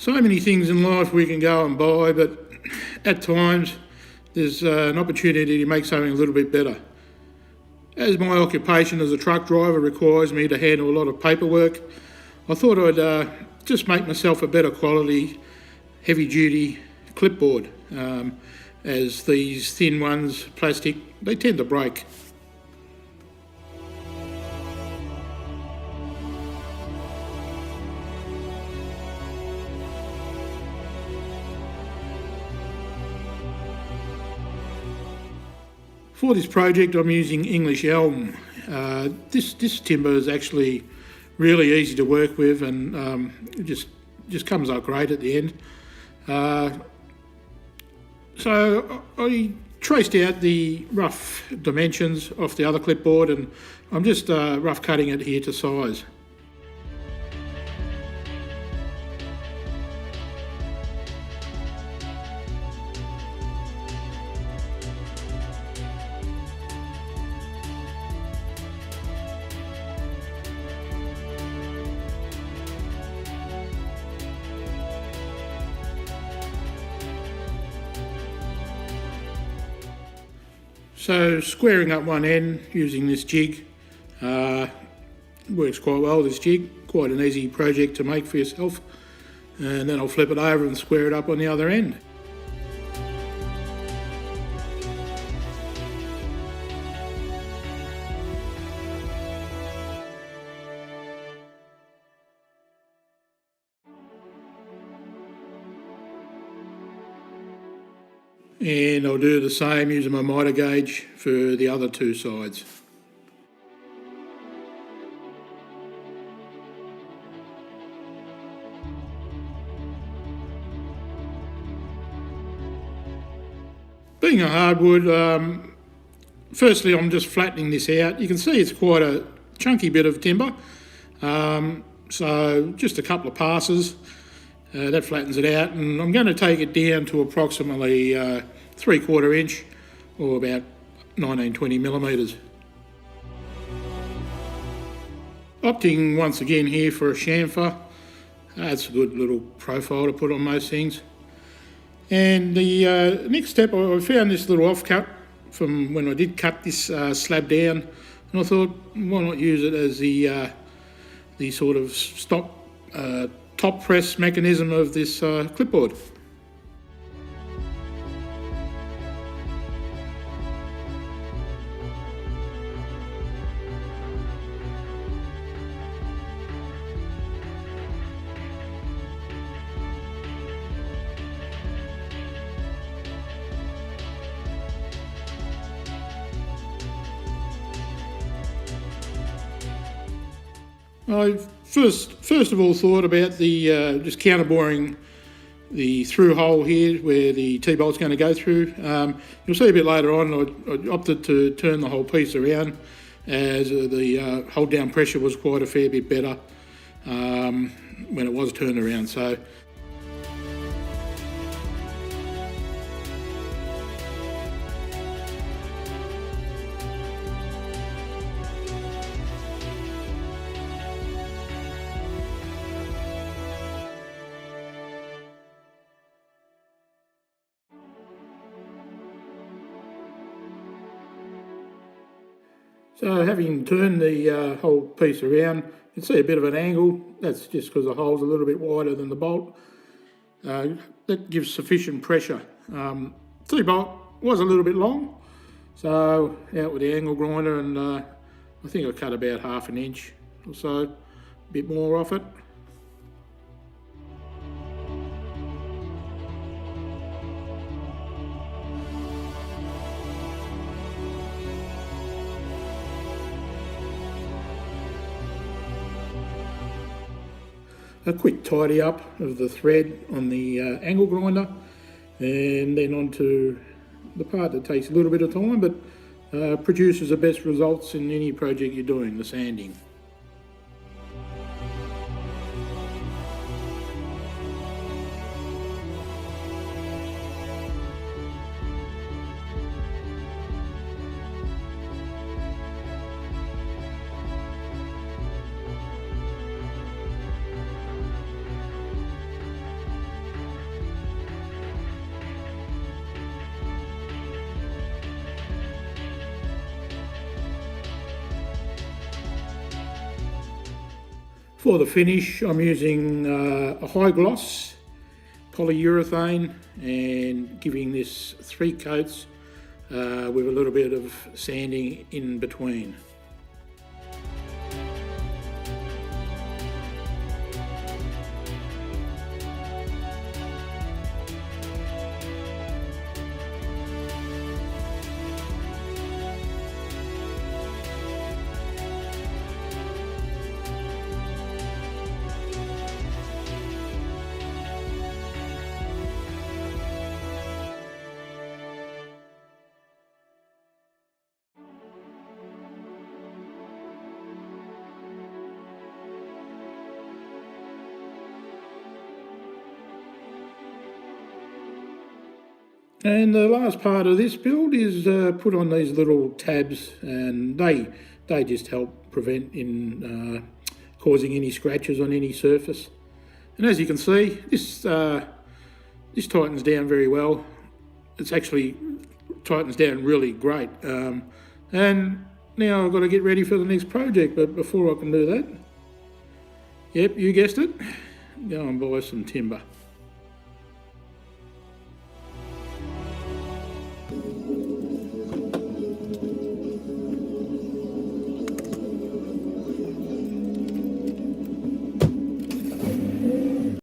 So many things in life we can go and buy, but at times there's an opportunity to make something a little bit better. As my occupation as a truck driver requires me to handle a lot of paperwork, I thought I'd just make myself a better quality heavy duty clipboard, as these thin ones, plastic, they tend to break. For this project I'm using English Elm. This timber is actually really easy to work with, and it just comes up great at the end. So I traced out the rough dimensions off the other clipboard, and I'm just rough cutting it here to size. So squaring up one end using this jig works quite well. This jig, quite an easy project to make for yourself, and then I'll flip it over and square it up on the other end. And I'll do the same using my miter gauge for the other two sides. Being a hardwood, firstly I'm just flattening this out. You can see it's quite a chunky bit of timber, so just a couple of passes. That flattens it out, and I'm going to take it down to approximately 3/4 inch, or about 19-20 millimetres. Opting once again here for a chamfer. That's a good little profile to put on most things. And the next step, I found this little offcut from when I did cut this slab down, and I thought, why not use it as the sort of top press mechanism of this clipboard. I first of all thought about the just counterboring the through hole here where the T-bolt's going to go through. You'll see a bit later on I opted to turn the whole piece around, as the hold down pressure was quite a fair bit better when it was turned around. So having turned the whole piece around, you can see a bit of an angle. That's just because the hole's a little bit wider than the bolt. That gives sufficient pressure. T-bolt was a little bit long, so out with the angle grinder, and I think I cut about 1/2 inch or so, a bit more off it. A quick tidy up of the thread on the angle grinder, and then onto the part that takes a little bit of time but produces the best results in any project you're doing, the sanding. For the finish, I'm using a high gloss polyurethane and giving this 3 coats with a little bit of sanding in between. And the last part of this build is put on these little tabs, and they just help prevent causing any scratches on any surface. And as you can see, this tightens down very well. It's actually tightens down really great. And now I've got to get ready for the next project, but before I can do that, yep, you guessed it, go and buy some timber.